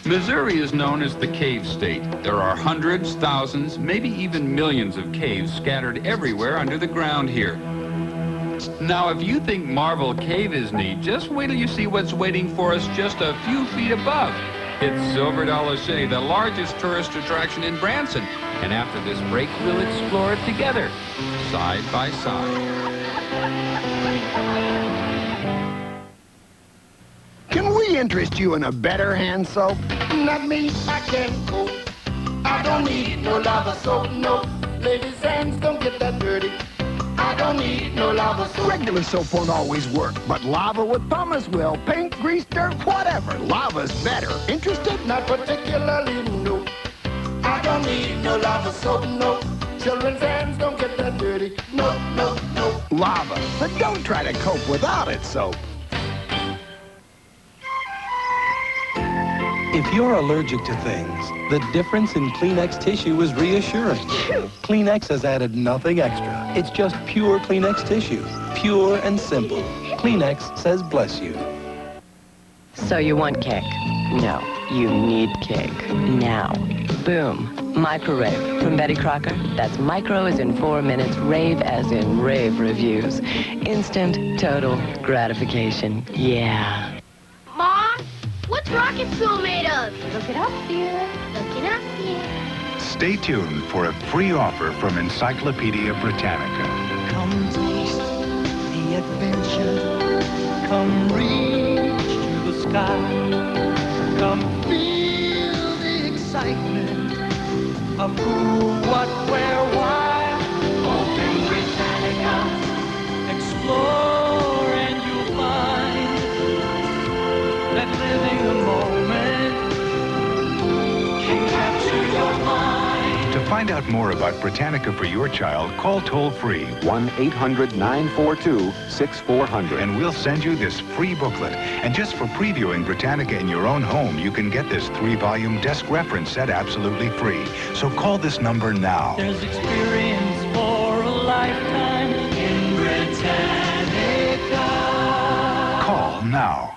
Missouri is known as the cave state. There are hundreds, thousands, maybe even millions of caves scattered everywhere under the ground here. Now, if you think Marble Cave is neat, just wait till you see what's waiting for us just a few feet above. It's Silver Dollar City, the largest tourist attraction in Branson. And after this break, we'll explore it together, side by side. Can we interest you in a better hand soap? Not me, I can't cope. I don't need no lava soap, no. Ladies' hands don't get that dirty. I don't need no lava soap. Regular soap won't always work, but lava with pumice will. Paint, grease, dirt, whatever. Lava's better. Interested? Not particularly, no. I don't need no lava soap, no. Children's hands don't get that dirty. No, no, no. Lava. But don't try to cope without it, soap. If you're allergic to things, the difference in Kleenex tissue is reassuring. Kleenex has added nothing extra. It's just pure Kleenex tissue. Pure and simple. Kleenex says bless you. So you want cake? No, you need cake. Now. Boom. Microwave from Betty Crocker. That's micro as in 4 minutes, rave as in rave reviews. Instant, total gratification. Yeah. Mom, what's rocket fuel made of? Look it up, dear. Look it up, dear. Stay tuned for a free offer from Encyclopedia Britannica. Come taste the adventure. Come reach to the sky. Come feel the excitement of who, what, where, why. Open Britannica. Explore and you'll find that living the moment can capture your mind. To find out more about Britannica for your child, call toll-free 1-800-942-6400. and we'll send you this free booklet. And just for previewing Britannica in your own home, you can get this 3-volume desk reference set absolutely free. So call this number now. There's experience for a lifetime in Britannica. Call now.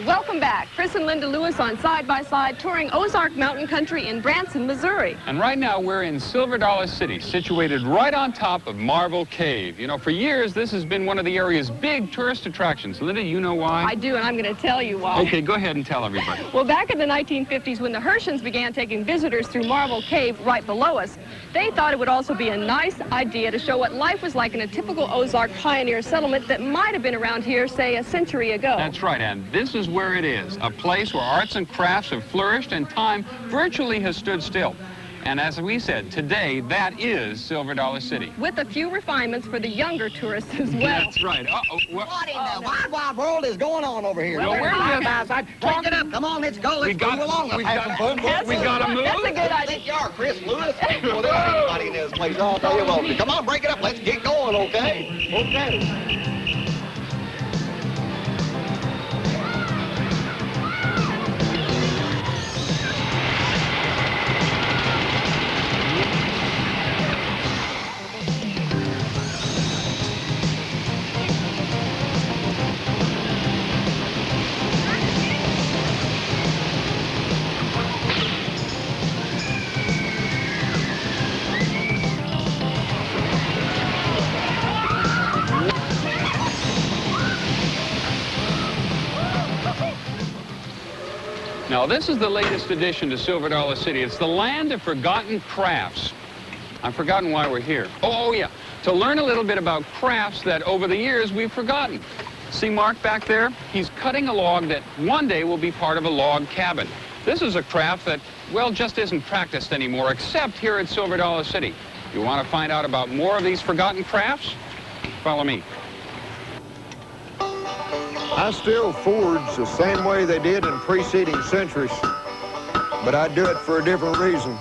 Welcome back. Chris and Linda Lewis on Side by Side, touring Ozark Mountain Country in Branson, Missouri. And right now we're in Silver Dollar City, situated right on top of Marble Cave. You know, for years this has been one of the area's big tourist attractions. Linda, you know why? I do, and I'm going to tell you why. Okay, go ahead and tell everybody. Well, back in the 1950s, when the Hershans began taking visitors through Marble Cave right below us, they thought it would also be a nice idea to show what life was like in a typical Ozark pioneer settlement that might have been around here, say, a century ago. That's right, and this is where it is, a place where arts and crafts have flourished and time virtually has stood still. And as we said, today, that is Silver Dollar City. With a few refinements for the younger tourists as well. That's right. Uh-oh. What in the wide world is going on over here? Well, we're just Talk it up. Come on, let's go. Let's move along. Let's have some fun. We got to move. That's a good I idea. think you are, Chris Lewis. Well, there's anybody in this place. I'll tell you what. Come on, break it up. Let's get going, okay? Okay. Now, this is the latest addition to Silver Dollar City. It's the land of forgotten crafts. I've forgotten why we're here. Oh, yeah, to learn a little bit about crafts that over the years we've forgotten. See Mark back there? He's cutting a log that one day will be part of a log cabin. This is a craft that, well, just isn't practiced anymore, except here at Silver Dollar City. You want to find out about more of these forgotten crafts? Follow me. I still forge the same way they did in preceding centuries, but I do it for a different reason.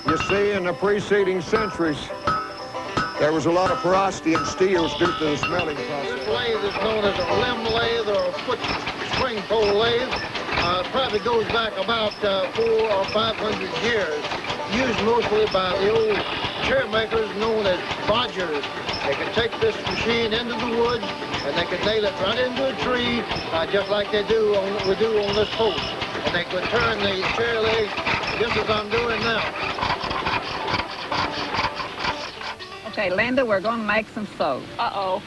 You see, in the preceding centuries, there was a lot of porosity in steels due to the smelting process. This lathe is known as a limb lathe or a foot spring pole lathe. It probably goes back about 400 or 500 years. Used mostly by the old chair makers known as bodgers. They can take this machine into the woods and they could nail it right into a tree, just like we do on this post. And they could turn the chair legs just as I'm doing now. Okay, Linda, we're going to make some soap. Uh-oh.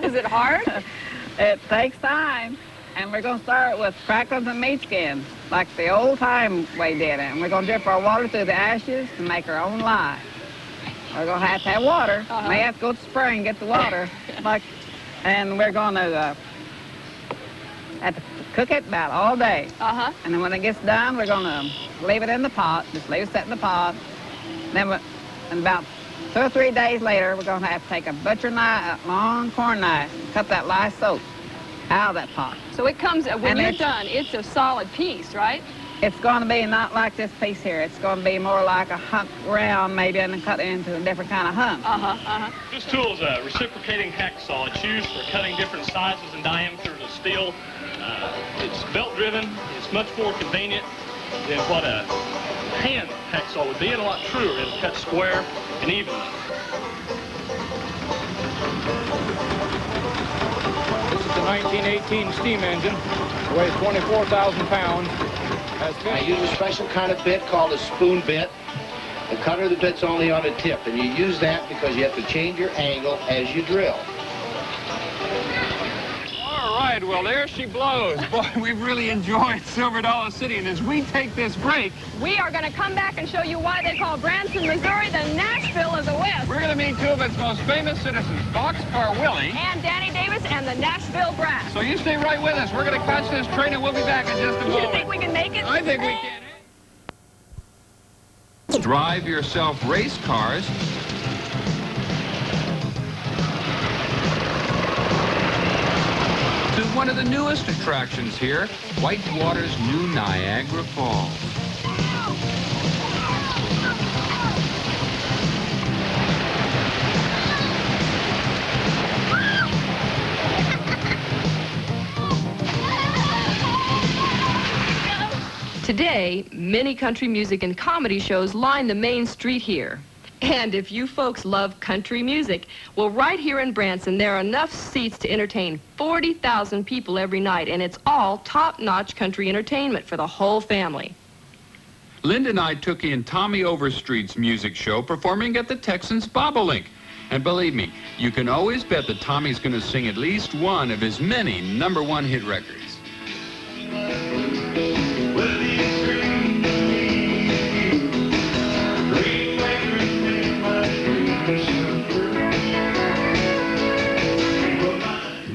Is it hard? It takes time. And we're going to start with crackers and meat skins, like the old time we did it. And we're going to dip our water through the ashes to make our own lye. We're going to have water. May have to go to the spring and get the water. And we're going to have to cook it about all day. And then when it gets done, we're going to leave it in the pot. Just leave it set in the pot. Then about 2 or 3 days later, we're going to have to take a butcher knife, a long corn knife, and cut that lye soap out of that pot. So it comes, when you're done, it's a solid piece, right? It's going to be not like this piece here. It's going to be more like a hunk round, maybe, and then cut it into a different kind of hunk. This tool is a reciprocating hacksaw. It's used for cutting different sizes and diameters of steel. It's belt-driven. It's much more convenient than what a hand hacksaw would be, and a lot truer. It'll cut square and evenly. This is the 1918 steam engine. It weighs 24,000 pounds. I use a special kind of bit called a spoon bit. The cutter of the bit's only on the tip, and you use that because you have to change your angle as you drill. All right, well, there she blows. Boy, we've really enjoyed Silver Dollar City, and as we take this break, we are going to come back and show you why they call Branson, Missouri, the Nashville of the West. We're going to meet 2 of its most famous citizens, Boxcar Willie and Danny Davis and the Nashville Brass. So you stay right with us. We're going to catch this train, and we'll be back in just a moment. You think we can make it? I think we can. Drive yourself race cars. To one of the newest attractions here, Whitewater's new Niagara Falls. Today, many country music and comedy shows line the main street here. And if you folks love country music, well, right here in Branson, there are enough seats to entertain 40,000 people every night, and it's all top-notch country entertainment for the whole family. Linda and I took in Tommy Overstreet's music show performing at the Texans Bobolink. And believe me, you can always bet that Tommy's going to sing at least one of his many #1 hit records.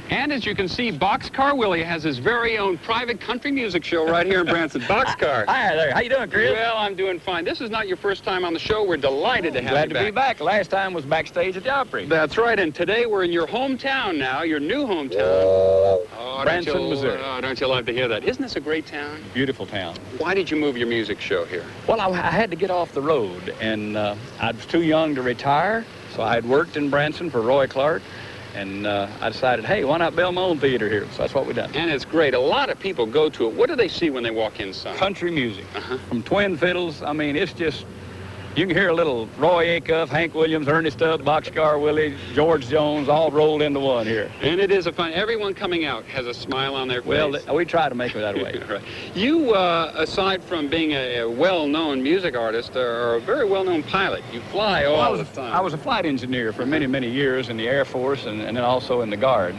And as you can see, Boxcar Willie has his very own private country music show right here in Branson. Boxcar. Hi there. How you doing, Chris? Well, I'm doing fine. This is not your first time on the show. We're delighted to have you back. Glad to be back. Last time was backstage at the Opry. That's right. And today we're in your hometown now, your new hometown. Oh, Branson, Missouri. Oh, don't you love to hear that? Isn't this a great town? Beautiful town. Why did you move your music show here? Well, I had to get off the road, and I was too young to retire, so I had worked in Branson for Roy Clark. And I decided, hey, why not build my own theater here? So that's what we done. And it's great. A lot of people go to it. What do they see when they walk inside? Country music. From twin fiddles. I mean, it's just, you can hear a little Roy Acuff, Hank Williams, Ernest Tubb, Boxcar Willie, George Jones, all rolled into one here. And it is a fun. Everyone coming out has a smile on their face. Well, we try to make it that way. Right. You, aside from being a well-known music artist, are a very well-known pilot. You fly all the time. I was a flight engineer for many, many years in the Air Force and then also in the Guard.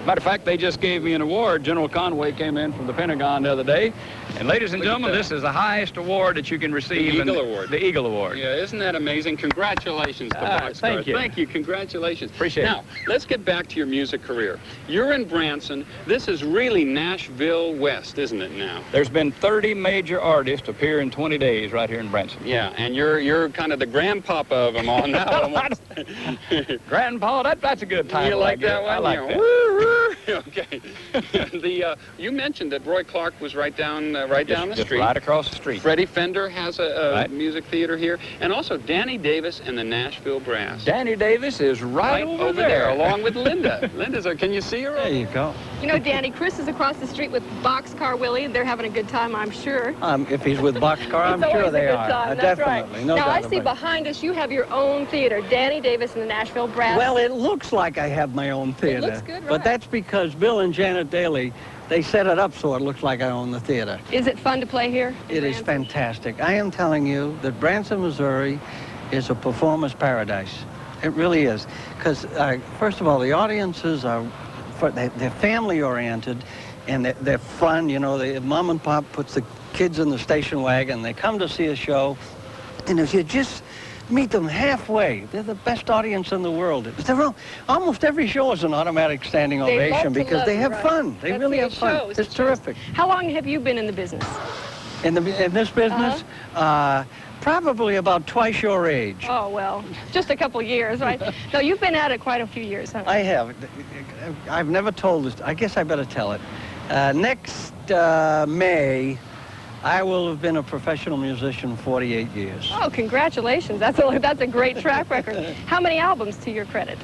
Matter of fact, they just gave me an award. General Conway came in from the Pentagon the other day. And ladies and gentlemen, this is the highest award that you can receive. The Eagle Award. The Eagle Award. Yeah, isn't that amazing? Congratulations to Boxcar. Thank you. Thank you. Congratulations. Appreciate it. Now, let's get back to your music career. You're in Branson. This is really Nashville West, isn't it now? There's been 30 major artists appear in 20 days right here in Branson. Yeah, and you're kind of the grandpapa of them all now. Grandpa, that's a good title. You like that one? I like that. Okay. You mentioned that Roy Clark was right down the street. Right across the street. Freddie Fender has a music theater here, and also Danny Davis and the Nashville Brass. Danny Davis is right over there, along with Linda. Linda's. Can you see her? There you go. You know, Danny, Chris is across the street with Boxcar Willie, and they're having a good time, I'm sure. If he's with Boxcar, I'm sure they are. That's Definitely, right. no now, doubt I see about it. behind us you have your own theater, Danny Davis and the Nashville Brass. Well, it looks like I have my own theater. It looks good, right? But that's because Bill and Janet Daly, they set it up so it looks like I own the theater. Is it fun to play here? It is fantastic. I am telling you that Branson, Missouri is a performer's paradise. It really is. Because, first of all, the audiences are, they're family-oriented, and they're fun. You know, the mom and pop puts the kids in the station wagon. They come to see a show, and if you just meet them halfway, they're the best audience in the world. Almost every show is an automatic standing ovation because they have fun. They really have fun. It's terrific. How long have you been in the business? In this business? Probably about twice your age. Oh, well, just a couple years, right? No, you've been at it quite a few years, huh? I have. I've never told this. I guess I better tell it. Next May, I will have been a professional musician 48 years. Oh, congratulations. That's a great track record. How many albums to your credit?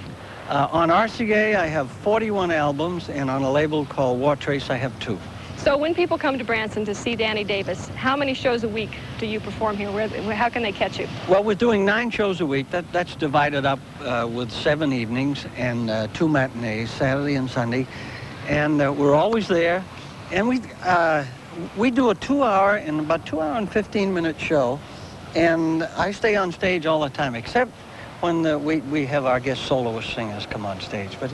On RCA, I have 41 albums, and on a label called War Trace, I have 2. So when people come to Branson to see Danny Davis, how many shows a week do you perform here? How can they catch you? Well, we're doing 9 shows a week. That's divided up with 7 evenings and 2 matinees, Saturday and Sunday. And we're always there. And we do a 2-hour and about 2-hour and 15-minute show. And I stay on stage all the time, except when we have our guest soloist singers come on stage. But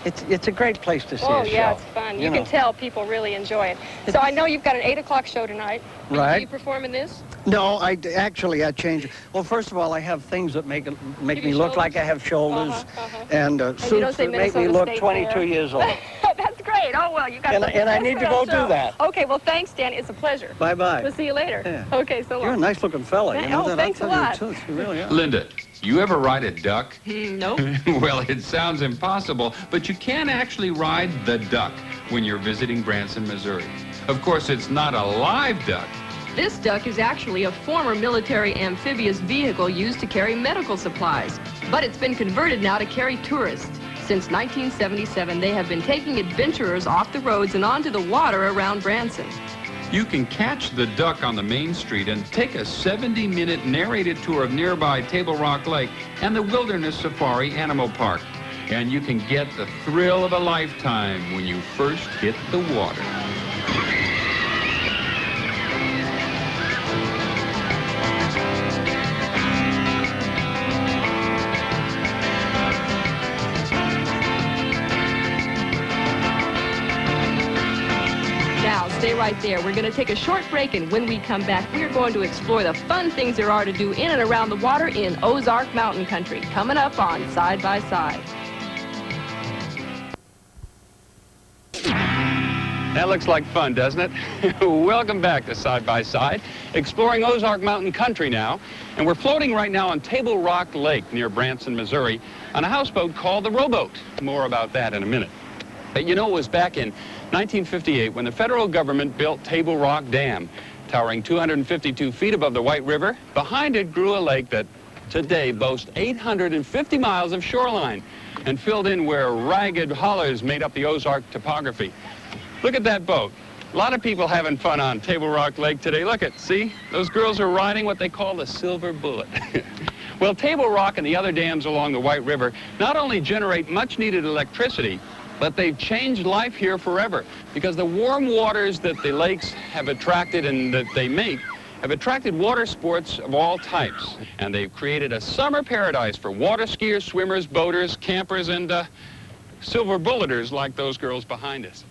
it's a great place to see a show. Oh, yeah, it's fun. You can tell people really enjoy it. So I know you've got an 8 o'clock show tonight. Right. Do you perform in this? No, I change it. Well, first of all, I have things that make me look like I have shoulders, and suits that make me look 22 years old. That's great. Oh, well, you got and I need to go do that. Okay, well, thanks, Danny. It's a pleasure. Bye-bye. We'll see you later. Yeah. Okay, so long. You're a nice-looking fella. You know that? Thanks a lot. You really are. Linda, you ever ride a duck? Nope. Well, it sounds impossible, but you can actually ride the duck when you're visiting Branson, Missouri. Of course, it's not a live duck. This duck is actually a former military amphibious vehicle used to carry medical supplies, but it's been converted now to carry tourists. Since 1977, they have been taking adventurers off the roads and onto the water around Branson. You can catch the duck on the main street and take a 70-minute narrated tour of nearby Table Rock Lake and the Wilderness Safari Animal Park. And you can get the thrill of a lifetime when you first hit the water. Stay right there. We're going to take a short break, and when we come back, we're going to explore the fun things there are to do in and around the water in Ozark Mountain Country. Coming up on Side by Side. That looks like fun, doesn't it? Welcome back to Side by Side, exploring Ozark Mountain Country now. And we're floating right now on Table Rock Lake near Branson, Missouri, on a houseboat called the Rowboat. More about that in a minute. But you know, it was back in 1958 when the federal government built Table Rock Dam, towering 252 feet above the White River. Behind it grew a lake that today boasts 850 miles of shoreline and filled in where ragged hollows made up the Ozark topography. Look at that boat. A lot of people having fun on Table Rock Lake today. Look at, see? Those girls are riding what they call the Silver Bullet. Well, Table Rock and the other dams along the White River not only generate much-needed electricity, but they've changed life here forever because the warm waters that the lakes have attracted and that they make have attracted water sports of all types. And they've created a summer paradise for water skiers, swimmers, boaters, campers, and silver bulleters like those girls behind us.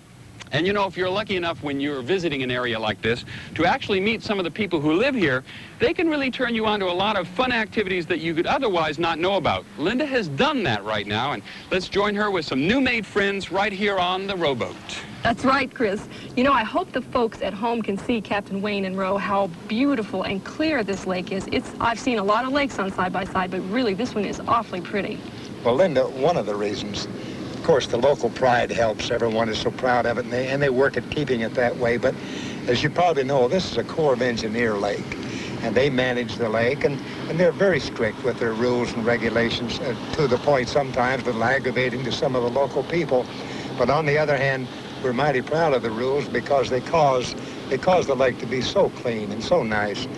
And you know, if you're lucky enough when you're visiting an area like this to actually meet some of the people who live here, they can really turn you on to a lot of fun activities that you could otherwise not know about. Linda has done that right now, and let's join her with some new-made friends right here on the rowboat. That's right, Chris. You know, I hope the folks at home can see, Captain Wayne and Roe, how beautiful and clear this lake is. I've seen a lot of lakes on Side by Side, but really this one is awfully pretty. Well, Linda, one of the reasons, of course, the local pride helps. Everyone is so proud of it, and they work at keeping it that way. But as you probably know, this is a Corps of Engineer lake, and they manage the lake, and they're very strict with their rules and regulations to the point sometimes a little aggravating to some of the local people. But on the other hand, we're mighty proud of the rules because they cause the lake to be so clean and so nice.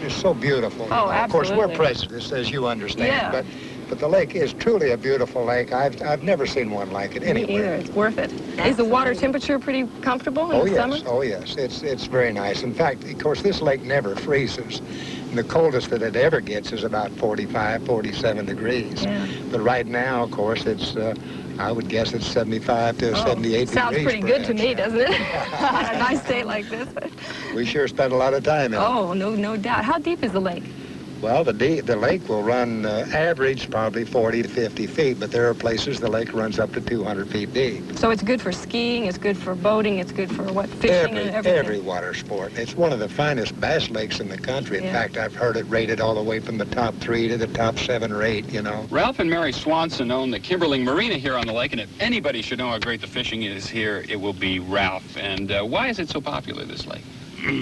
It's so beautiful. Oh, Of course, we're absolutely. prejudiced, as you understand, Yeah. but the lake is truly a beautiful lake. I've never seen one like it Me anywhere. either. It's worth it. Is the water temperature pretty comfortable in the summer? Oh yes, it's very nice. In fact, of course, this lake never freezes. And the coldest that it ever gets is about 45, 47 degrees. Yeah. But right now, of course, it's I would guess it's 75 to 78 Sounds degrees. pretty good to me, doesn't it? On a nice day like this. We sure spent a lot of time in it. Oh, no doubt. How deep is the lake? Well, the lake will run average probably 40 to 50 feet, but there are places the lake runs up to 200 feet deep. So it's good for skiing, it's good for boating, it's good for what, fishing and everything? Every water sport. It's one of the finest bass lakes in the country. In fact, I've heard it rated all the way from the top 3 to the top 7 or 8, you know. Ralph and Mary Swanson own the Kimberling Marina here on the lake, and if anybody should know how great the fishing is here, it will be Ralph. And why is it so popular, this lake?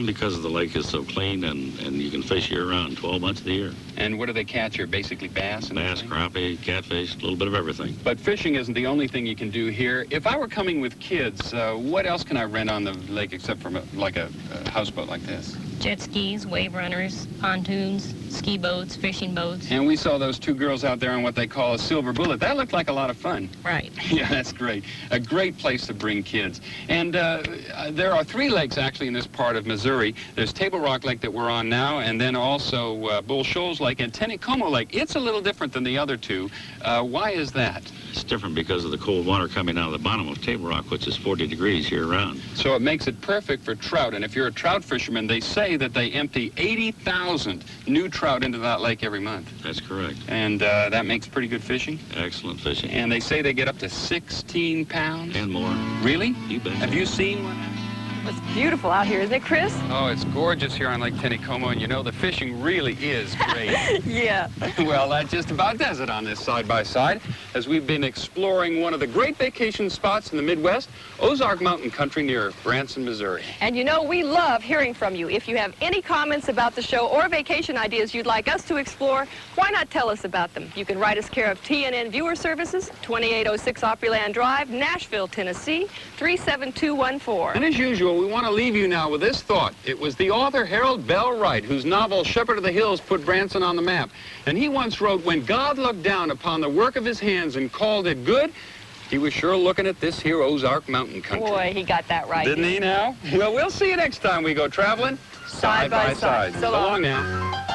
Because the lake is so clean and you can fish year-round, 12 months of the year. And what do they catch here? Basically bass? And bass, crappie, catfish, a little bit of everything. But fishing isn't the only thing you can do here. If I were coming with kids, what else can I rent on the lake except for like a houseboat like this? Jet skis, wave runners, pontoons, ski boats, fishing boats. And we saw those 2 girls out there on what they call a silver bullet. That looked like a lot of fun. Right. Yeah, that's great. A great place to bring kids. And there are 3 lakes actually in this part of Missouri. There's Table Rock Lake that we're on now, and then also Bull Shoals Lake and Tennecomo Lake. It's a little different than the other 2. Why is that? It's different because of the cold water coming out of the bottom of Table Rock, which is 40 degrees year-round. So it makes it perfect for trout. And if you're a trout fisherman, they say that they empty 80,000 new trout into that lake every month. That's correct. And that makes pretty good fishing? Excellent fishing. And they say they get up to 16 pounds? And more. Really? You bet. Have you seen one? It's beautiful out here, isn't it, Chris? Oh, it's gorgeous here on Lake Tennecomo, and you know the fishing really is great. Yeah. Well, that just about does it on this side-by-side, as we've been exploring one of the great vacation spots in the Midwest, Ozark Mountain Country near Branson, Missouri. And you know, we love hearing from you. If you have any comments about the show or vacation ideas you'd like us to explore, why not tell us about them? You can write us care of TNN Viewer Services, 2806 Opryland Drive, Nashville, Tennessee, 37214. And as usual, we want to leave you now with this thought. It was the author Harold Bell Wright whose novel Shepherd of the Hills put Branson on the map. And he once wrote, when God looked down upon the work of his hands and called it good, he was sure looking at this here Ozark Mountain Country. Boy, he got that right. Didn't he now? Well, we'll see you next time we go traveling Side by side. So long now.